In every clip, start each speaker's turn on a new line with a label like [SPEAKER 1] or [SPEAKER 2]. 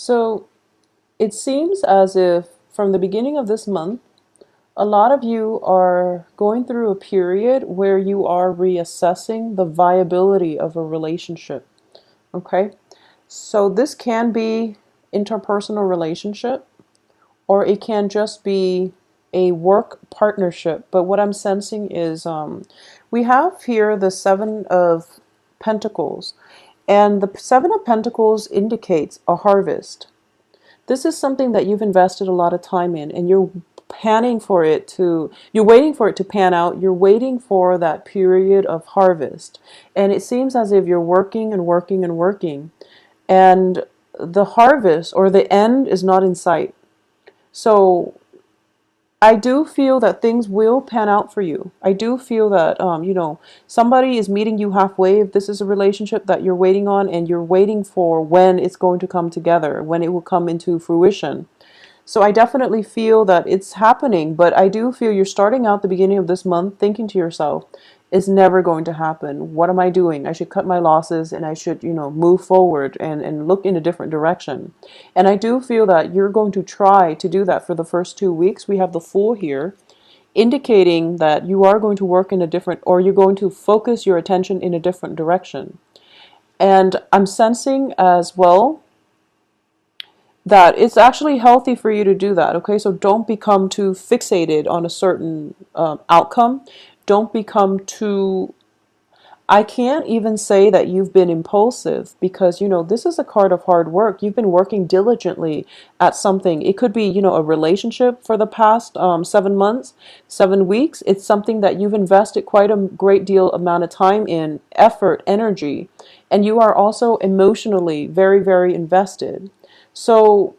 [SPEAKER 1] So it seems as if from the beginning of this month, a lot of you are going through a period where you are reassessing the viability of a relationship. Okay? So this can be interpersonal relationship or it can just be a work partnership. But what I'm sensing is we have here the Seven of Pentacles. And the Seven of Pentacles indicates a harvest. This is something that you've invested a lot of time in and you're you're waiting for it to pan out. You're waiting for that period of harvest. And it seems as if you're working and working and working. And the harvest or the end is not in sight. So I do feel that things will pan out for you. I do feel that, somebody is meeting you halfway. If this is a relationship that you're waiting on and you're waiting for when it's going to come together, when it will come into fruition. So I definitely feel that it's happening, but I do feel you're starting out the beginning of this month thinking to yourself, it's never going to happen. What am I doing? I should cut my losses and I should, move forward and look in a different direction. And I do feel that you're going to try to do that for the first 2 weeks. We have the Fool here, indicating that you are going to work in a different, or you're going to focus your attention in a different direction. And I'm sensing as well that it's actually healthy for you to do that. Okay, so don't become too fixated on a certain outcome. Don't become too, I can't even say that you've been impulsive because, this is a card of hard work. You've been working diligently at something. It could be, a relationship for the past 7 months, 7 weeks. It's something that you've invested quite a great deal amount of time in, effort, energy, and you are also emotionally very, very invested. So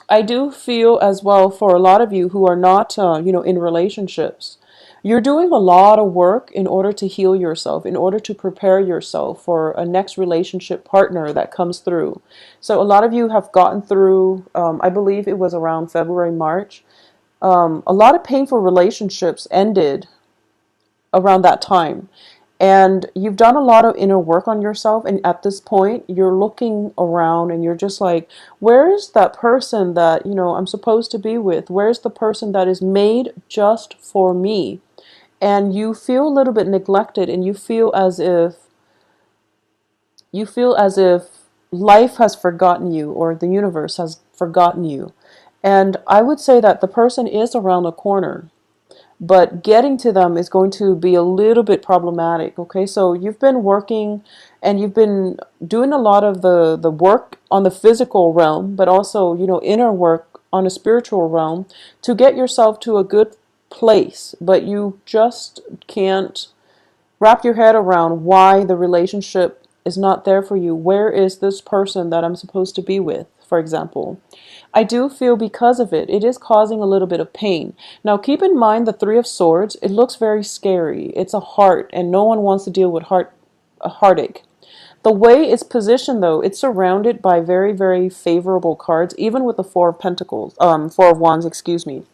[SPEAKER 1] I do feel as well for a lot of you who are not, in relationships, you're doing a lot of work in order to heal yourself, in order to prepare yourself for a next relationship partner that comes through. So a lot of you have gotten through, I believe it was around February, March. A lot of painful relationships ended around that time. And you've done a lot of inner work on yourself. And at this point, you're looking around and you're just like, where's that person that, I'm supposed to be with? Where's the person that is made just for me? And you feel a little bit neglected and you feel as if life has forgotten you or the universe has forgotten you. And I would say that the person is around the corner, but getting to them is going to be a little bit problematic. Okay, so you've been working and you've been doing a lot of the work on the physical realm, but also, inner work on a spiritual realm to get yourself to a good place, but you just can't wrap your head around why the relationship is not there for you. Where is this person that I'm supposed to be with, for example? I do feel because of it, it is causing a little bit of pain. Now, keep in mind the Three of Swords, it looks very scary. It's a heart, and no one wants to deal with a heartache. The way it's positioned, though, it's surrounded by very, very favorable cards, even with the Four of Wands, excuse me.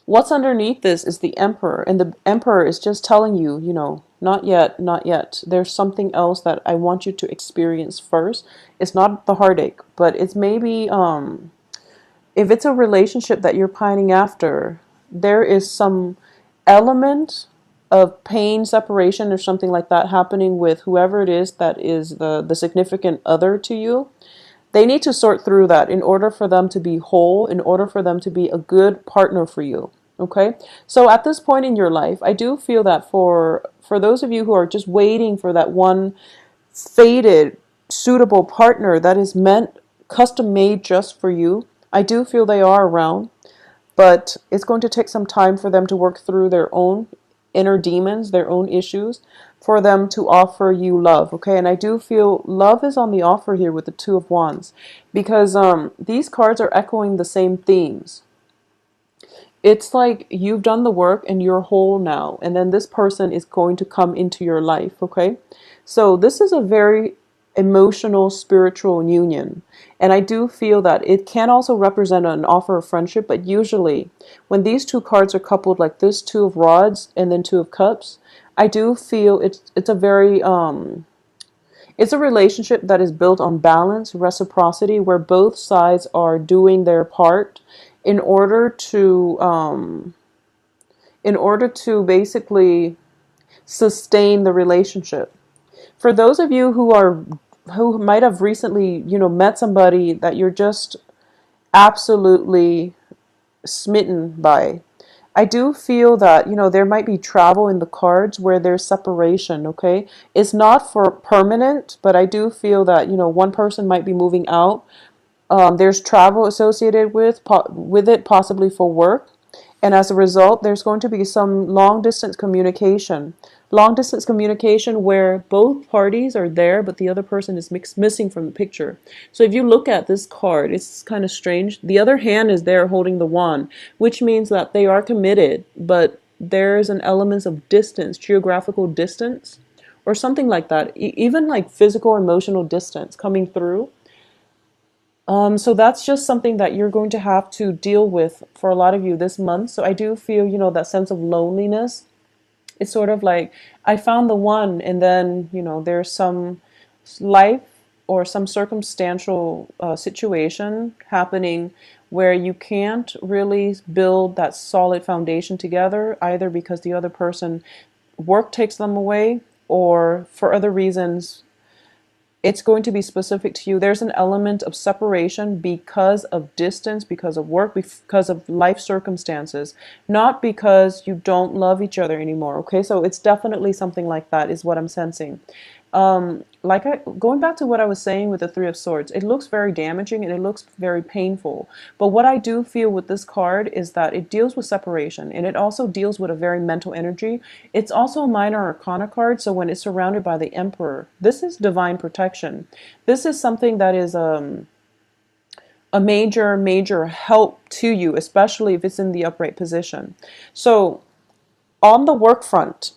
[SPEAKER 1] What's underneath this is the Emperor, and the Emperor is just telling you, not yet, not yet. There's something else that I want you to experience first. It's not the heartache, but it's maybe, if it's a relationship that you're pining after, there is some element of pain, separation, or something like that happening with whoever it is that is the significant other to you. They need to sort through that in order for them to be whole, in order for them to be a good partner for you. Okay? So at this point in your life, I do feel that for those of you who are just waiting for that one fated, suitable partner that is meant, custom made just for you, I do feel they are around, but it's going to take some time for them to work through their own inner demons, their own issues, for them to offer you love. Okay, and I do feel love is on the offer here with the Two of Wands, because these cards are echoing the same themes. It's like you've done the work and you're whole now, and then this person is going to come into your life. Okay, so this is a very emotional, spiritual union. And I do feel that it can also represent an offer of friendship, but usually when these two cards are coupled like this, Two of Rods and then Two of Cups, I do feel it's a very It's a relationship that is built on balance, reciprocity, where both sides are doing their part in order to basically sustain the relationship. For those of you who might have recently, met somebody that you're just absolutely smitten by, I do feel that, there might be travel in the cards where there's separation, okay? It's not for permanent, but I do feel that, one person might be moving out. There's travel associated with it, possibly for work. And as a result, there's going to be some long distance communication. Long distance communication where both parties are there, but the other person is missing from the picture. So if you look at this card, it's kind of strange. The other hand is there holding the wand, which means that they are committed, but there's an element of distance, geographical distance, or something like that. Even like physical, emotional distance coming through. So that's just something that you're going to have to deal with for a lot of you this month. So I do feel, that sense of loneliness. It's sort of like I found the one, and then, there's some life or some circumstantial situation happening where you can't really build that solid foundation together, either because the other person work takes them away or for other reasons. It's going to be specific to you. There's an element of separation because of distance, because of work, because of life circumstances, not because you don't love each other anymore. Okay, so it's definitely something like that, is what I'm sensing. Going back to what I was saying with the Three of Swords, it looks very damaging and it looks very painful. But what I do feel with this card is that it deals with separation, and it also deals with a very mental energy. It's also a minor arcana card, so when it's surrounded by the Emperor, this is divine protection. This is something that is a major, major help to you, especially if it's in the upright position. So on the work front,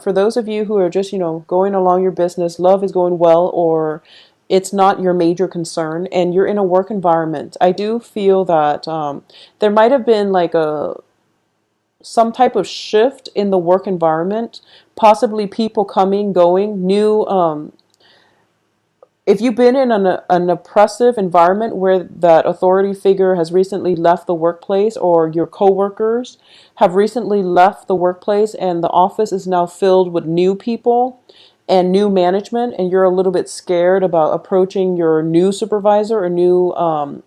[SPEAKER 1] for those of you who are just, going along your business, love is going well, or it's not your major concern, and you're in a work environment, I do feel that there might have been like some type of shift in the work environment, possibly people coming, going, new if you've been in an oppressive environment where that authority figure has recently left the workplace, or your coworkers have recently left the workplace and the office is now filled with new people and new management, and you're a little bit scared about approaching your new supervisor or new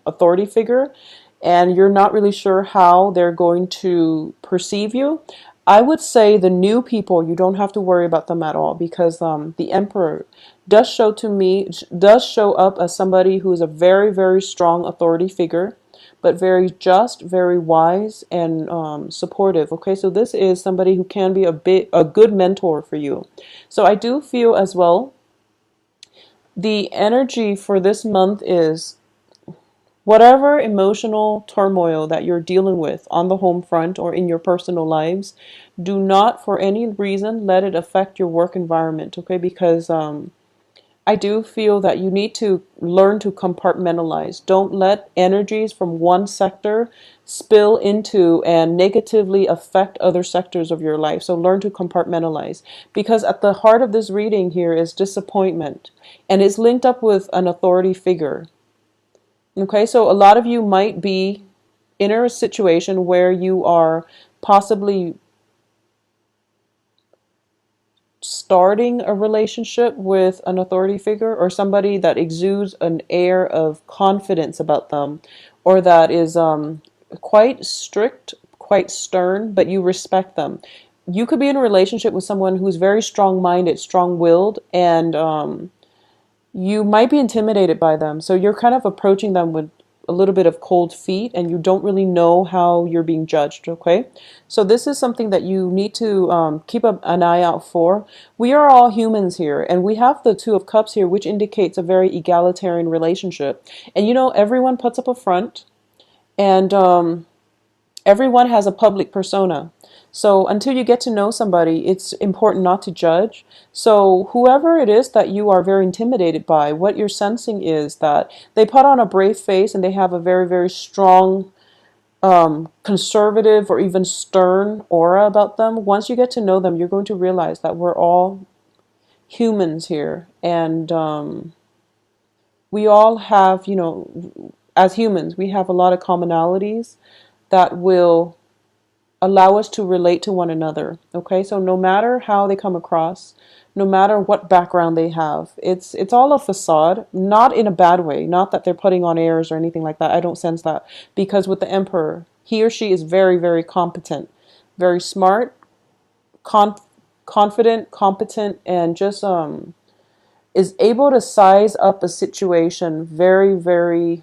[SPEAKER 1] authority figure, and you're not really sure how they're going to perceive you, I would say the new people, you don't have to worry about them at all, because the Emperor does show up as somebody who is a very, very strong authority figure, but very just, very wise, and supportive. Okay, so this is somebody who can be a good mentor for you. So I do feel as well the energy for this month is whatever emotional turmoil that you're dealing with on the home front or in your personal lives, do not for any reason let it affect your work environment, okay? Because I do feel that you need to learn to compartmentalize. Don't let energies from one sector spill into and negatively affect other sectors of your life. So learn to compartmentalize. Because at the heart of this reading here is disappointment. And it's linked up with an authority figure. Okay, so a lot of you might be in a situation where you are possibly starting a relationship with an authority figure, or somebody that exudes an air of confidence about them, or that is quite strict, quite stern, but you respect them. You could be in a relationship with someone who's very strong-minded, strong-willed, and you might be intimidated by them. So you're kind of approaching them with a little bit of cold feet, and you don't really know how you're being judged, okay? So this is something that you need to keep an eye out for. We are all humans here, and we have the Two of Cups here, which indicates a very egalitarian relationship. And everyone puts up a front, and everyone has a public persona. So until you get to know somebody, it's important not to judge. So whoever it is that you are very intimidated by, what you're sensing is that they put on a brave face and they have a very, very strong, conservative or even stern aura about them. Once you get to know them, you're going to realize that we're all humans here, and we all have, as humans, we have a lot of commonalities that will allow us to relate to one another. Okay, so no matter how they come across, no matter what background they have, it's all a facade, not in a bad way, not that they're putting on airs or anything like that. I don't sense that, because with the emperor, he or she is very, very competent, very smart, confident, competent, and just is able to size up a situation very, very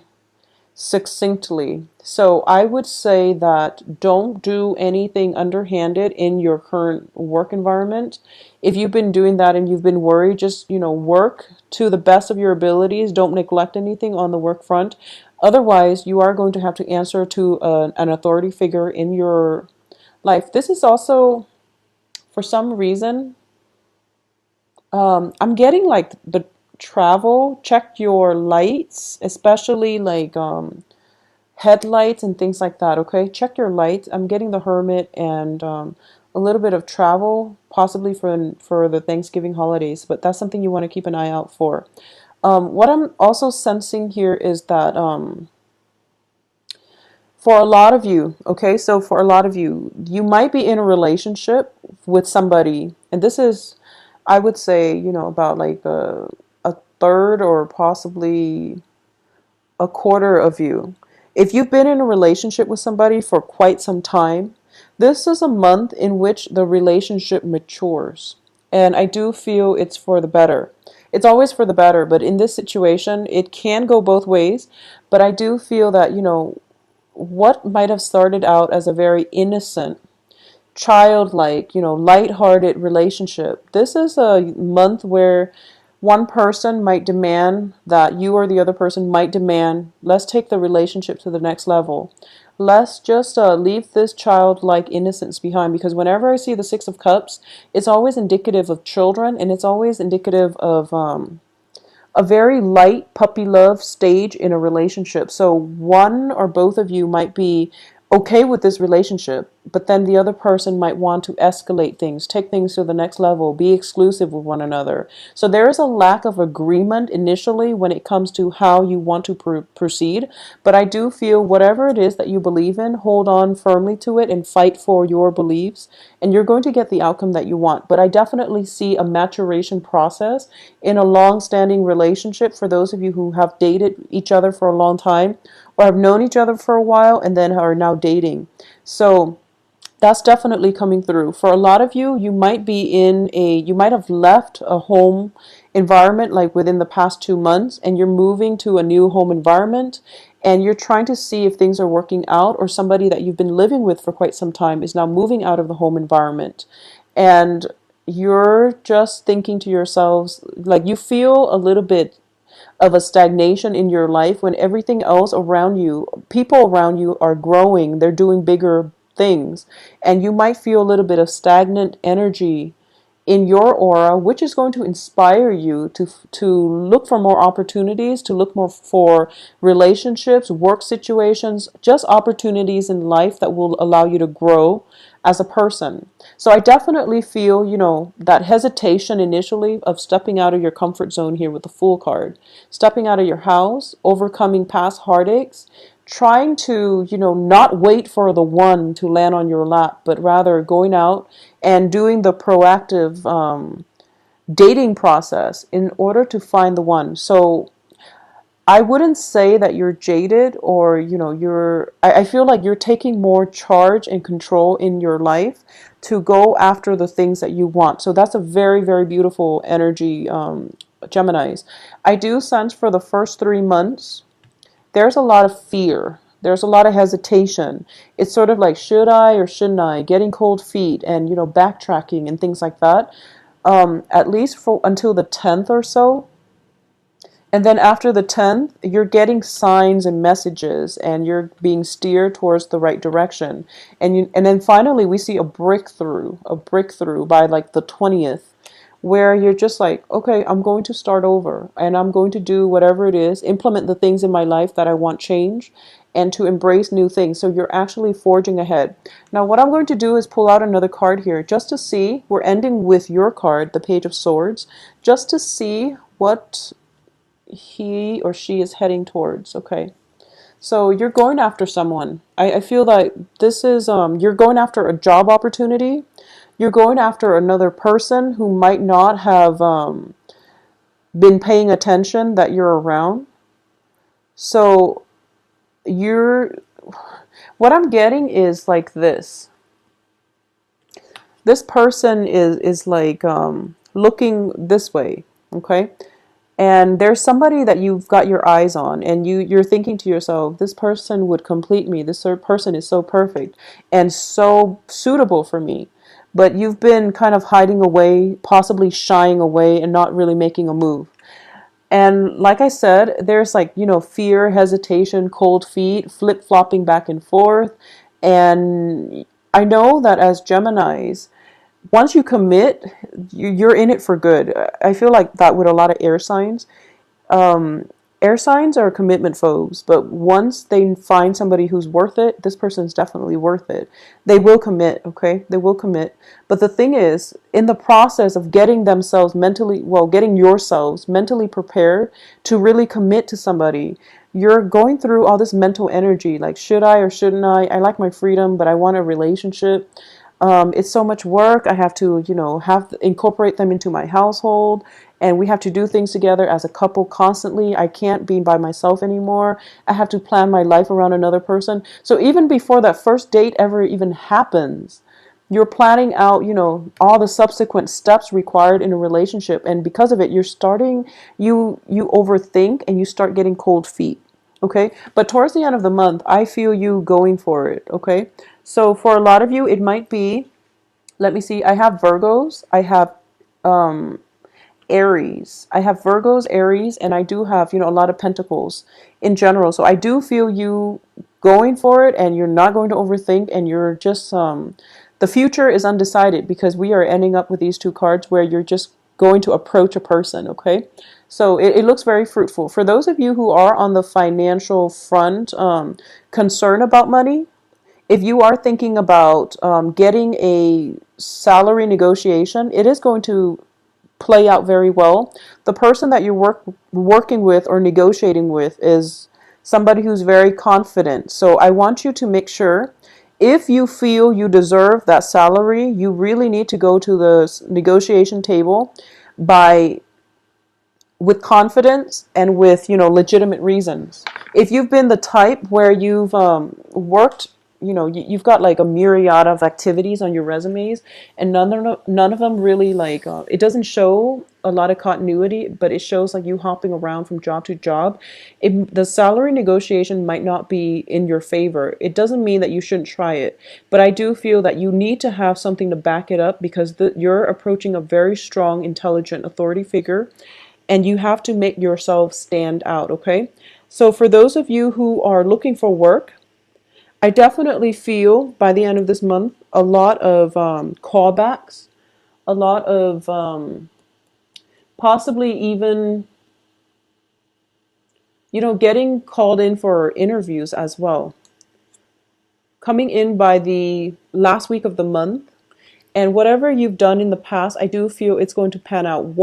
[SPEAKER 1] succinctly. So I would say that don't do anything underhanded in your current work environment. If you've been doing that and you've been worried, just, work to the best of your abilities. Don't neglect anything on the work front. Otherwise, you are going to have to answer to an authority figure in your life. This is also, for some reason, I'm getting like the travel. Check your lights, especially like headlights and things like that. Okay, check your lights. I'm getting the Hermit and a little bit of travel, possibly for the Thanksgiving holidays. But that's something you want to keep an eye out for. What I'm also sensing here is that for a lot of you, okay, so for a lot of you, you might be in a relationship with somebody, and this is, I would say, about like a third or possibly a quarter of you. If you've been in a relationship with somebody for quite some time, this is a month in which the relationship matures. And I do feel it's for the better. It's always for the better, but in this situation, it can go both ways. But I do feel that, what might have started out as a very innocent, childlike, lighthearted relationship. This is a month where one person might demand that you or the other person might demand, let's take the relationship to the next level. Let's just leave this childlike innocence behind, because whenever I see the Six of Cups, it's always indicative of children, and it's always indicative of a very light puppy love stage in a relationship. So one or both of you might be okay with this relationship, but then the other person might want to escalate things, take things to the next level, be exclusive with one another. So there is a lack of agreement initially when it comes to how you want to proceed. But I do feel whatever it is that you believe in, hold on firmly to it and fight for your beliefs, and you're going to get the outcome that you want. But I definitely see a maturation process in a long-standing relationship for those of you who have dated each other for a long time, or have known each other for a while and then are now dating. So that's definitely coming through. For a lot of you, you might have left a home environment like within the past 2 months, and you're moving to a new home environment, and you're trying to see if things are working out, or somebody that you've been living with for quite some time is now moving out of the home environment. And you're just thinking to yourselves, like, you feel a little bit of a stagnation in your life when everything else around you, people around you are growing, they're doing bigger things, and you might feel a little bit of stagnant energy in your aura, which is going to inspire you to look for more opportunities, to look more for relationships, work situations, just opportunities in life that will allow you to grow as a person. So I definitely feel, that hesitation initially of stepping out of your comfort zone here with the Fool card, stepping out of your house, overcoming past heartaches, trying to, not wait for the one to land on your lap, but rather going out and doing the proactive dating process in order to find the one. So I wouldn't say that you're jaded, or, I feel like you're taking more charge and control in your life to go after the things that you want. So that's a very, very beautiful energy, Geminis. I do sense for the first 3 months, there's a lot of fear. There's a lot of hesitation. It's sort of like, should I or shouldn't I? Getting cold feet and, backtracking and things like that. At least for until the 10th or so. And then after the 10th, you're getting signs and messages, and you're being steered towards the right direction. And then finally we see a breakthrough by like the 20th, where you're just like, okay, I'm going to start over, and I'm going to do whatever it is, implement the things in my life that I want change, and to embrace new things. So you're actually forging ahead. Now, what I'm going to do is pull out another card here just to see. We're ending with your card, the Page of Swords, just to see what he or she is heading towards. Okay. So you're going after someone. I feel like this is, you're going after a job opportunity. You're going after another person who might not have been paying attention that you're around. So you're, what I'm getting is like this. This person is like looking this way, okay? And there's somebody that you've got your eyes on, and you're thinking to yourself, this person would complete me. This person is so perfect and so suitable for me. But you've been kind of hiding away, possibly shying away, and not really making a move. And like I said, there's like, fear, hesitation, cold feet, flip-flopping back and forth. And I know that as Geminis, once you commit, you're in it for good. I feel like that with a lot of air signs. Um, Air signs are commitment phobes, but once they find somebody who's worth it, this person's definitely worth it. They will commit, okay? They will commit. But the thing is, in the process of getting themselves mentally, well, getting yourselves mentally prepared to really commit to somebody, you're going through all this mental energy, like, should I or shouldn't I? I like my freedom, but I want a relationship. It's so much work. I have to, incorporate them into my household, and we have to do things together as a couple constantly. I can't be by myself anymore. I have to plan my life around another person. So even before that first date ever even happens, you're planning out, all the subsequent steps required in a relationship, and because of it, you overthink and you start getting cold feet. Okay, but towards the end of the month, I feel you going for it. Okay, so for a lot of you, it might be, let me see, I have Virgos, I have Aries. I have Virgos, Aries, and I do have, a lot of Pentacles in general. So I do feel you going for it, and you're not going to overthink, and you're just, the future is undecided because we are ending up with these two cards where you're just going to approach a person, okay? So it looks very fruitful. For those of you who are on the financial front, concerned about money, if you are thinking about getting a salary negotiation, it is going to play out very well. The person that you're working with or negotiating with is somebody who's very confident. So I want you to make sure, if you feel you deserve that salary, you really need to go to the negotiation table by with confidence and with, legitimate reasons. If you've been the type where you've worked, you've got like a myriad of activities on your resumes, and none of them really, like, it doesn't show a lot of continuity, but it shows like you hopping around from job to job. The salary negotiation might not be in your favor. It doesn't mean that you shouldn't try it, but I do feel that you need to have something to back it up, because you're approaching a very strong, intelligent authority figure, and you have to make yourself stand out, okay? So for those of you who are looking for work, I definitely feel by the end of this month a lot of callbacks, a lot of possibly even, getting called in for interviews as well. Coming in by the last week of the month, and whatever you've done in the past, I do feel it's going to pan out.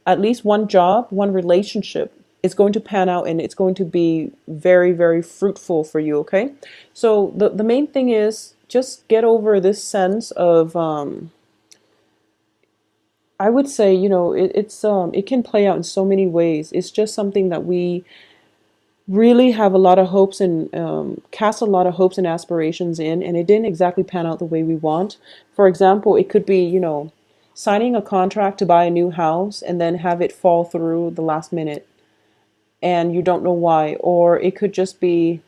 [SPEAKER 1] At least one job, one relationship is going to pan out, and it's going to be very, very fruitful for you, okay? So the main thing is just get over this sense of, I would say, it can play out in so many ways. It's just something that we really have a lot of hopes and cast a lot of hopes and aspirations in, and it didn't exactly pan out the way we want. For example, it could be, signing a contract to buy a new house and then have it fall through the last minute and you don't know why. Or it could just be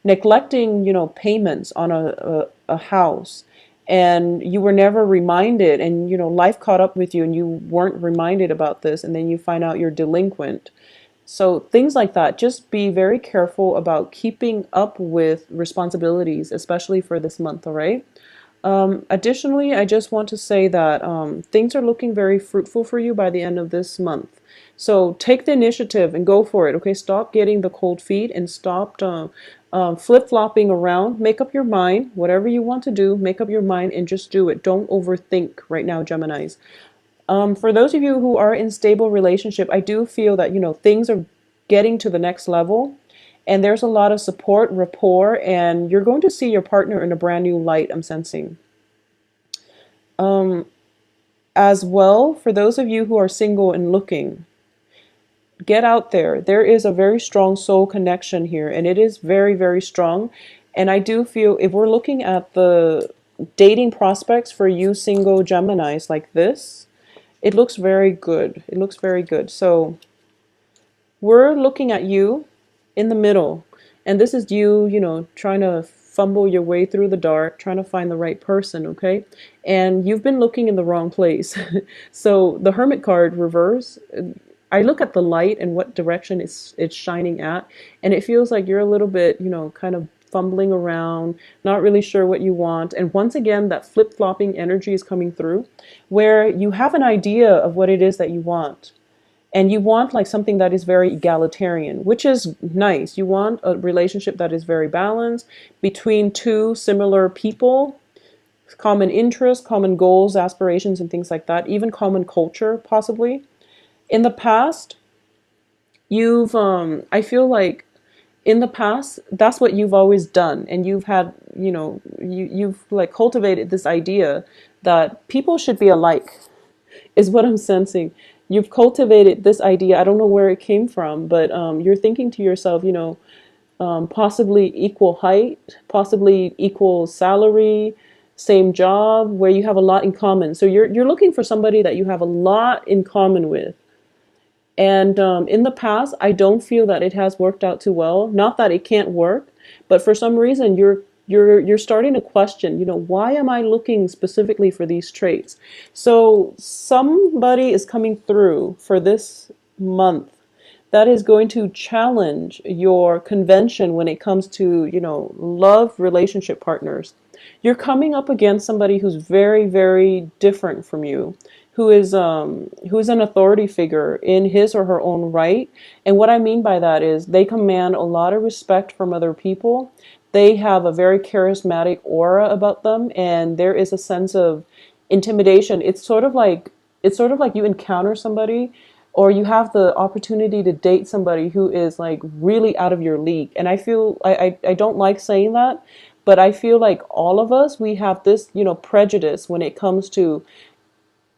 [SPEAKER 1] neglecting, payments on a house, and you were never reminded, and, life caught up with you and you weren't reminded about this, and then you find out you're delinquent. So things like that. Just be very careful about keeping up with responsibilities, especially for this month, all right? Additionally, I just want to say that things are looking very fruitful for you by the end of this month. So take the initiative and go for it. Okay, stop getting the cold feet and stop flip-flopping around. Make up your mind, whatever you want to do, make up your mind and just do it. Don't overthink right now, Geminis. For those of you who are in stable relationship, I do feel that, things are getting to the next level and there's a lot of support, rapport, and you're going to see your partner in a brand new light, I'm sensing. As well, for those of you who are single and looking, get out there. There is a very strong soul connection here, and it is very, very strong. And I do feel if we're looking at the dating prospects for you single Geminis like this, it looks very good. It looks very good. So we're looking at you in the middle, and this is you, trying to fumble your way through the dark, trying to find the right person, okay? And you've been looking in the wrong place. So the Hermit card reverse, I look at the light and what direction it's shining at, and it feels like you're a little bit, kind of fumbling around, not really sure what you want. And once again, that flip-flopping energy is coming through where you have an idea of what it is that you want. And you want like something that is very egalitarian, which is nice. You want a relationship that is very balanced between two similar people, common interests, common goals, aspirations, and things like that, even common culture, possibly. In the past, I feel like in the past, that's what you've always done. And you've had, you've like cultivated this idea that people should be alike, is what I'm sensing. You've cultivated this idea. I don't know where it came from, but you're thinking to yourself, possibly equal height, possibly equal salary, same job, where you have a lot in common. So you're looking for somebody that you have a lot in common with. And in the past, I don't feel that it has worked out too well. Not that it can't work, but for some reason you're starting to question, why am I looking specifically for these traits? So somebody is coming through for this month that is going to challenge your convention when it comes to, love relationship partners. You're coming up against somebody who's very, very different from you, who's an authority figure in his or her own right. And what I mean by that is they command a lot of respect from other people. They have a very charismatic aura about them, and there is a sense of intimidation. It's sort of like you encounter somebody or you have the opportunity to date somebody who is like really out of your league. And I feel I don't like saying that, but I feel like all of us, we have this, prejudice when it comes to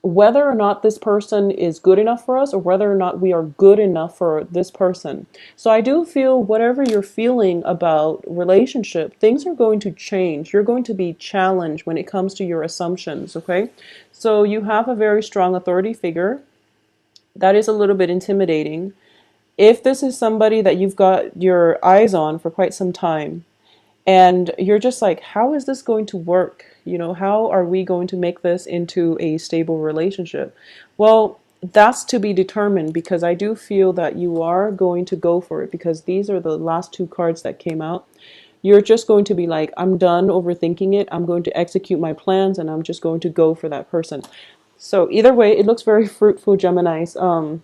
[SPEAKER 1] whether or not this person is good enough for us or whether or not we are good enough for this person. So I do feel whatever you're feeling about relationship, things are going to change. You're going to be challenged when it comes to your assumptions, okay? So you have a very strong authority figure. That is a little bit intimidating. If this is somebody that you've got your eyes on for quite some time, and you're just like, how is this going to work? How are we going to make this into a stable relationship? Well, that's to be determined, because I do feel that you are going to go for it, because these are the last two cards that came out. You're just going to be like, I'm done overthinking it. I'm going to execute my plans and I'm just going to go for that person. So either way, it looks very fruitful, Geminis.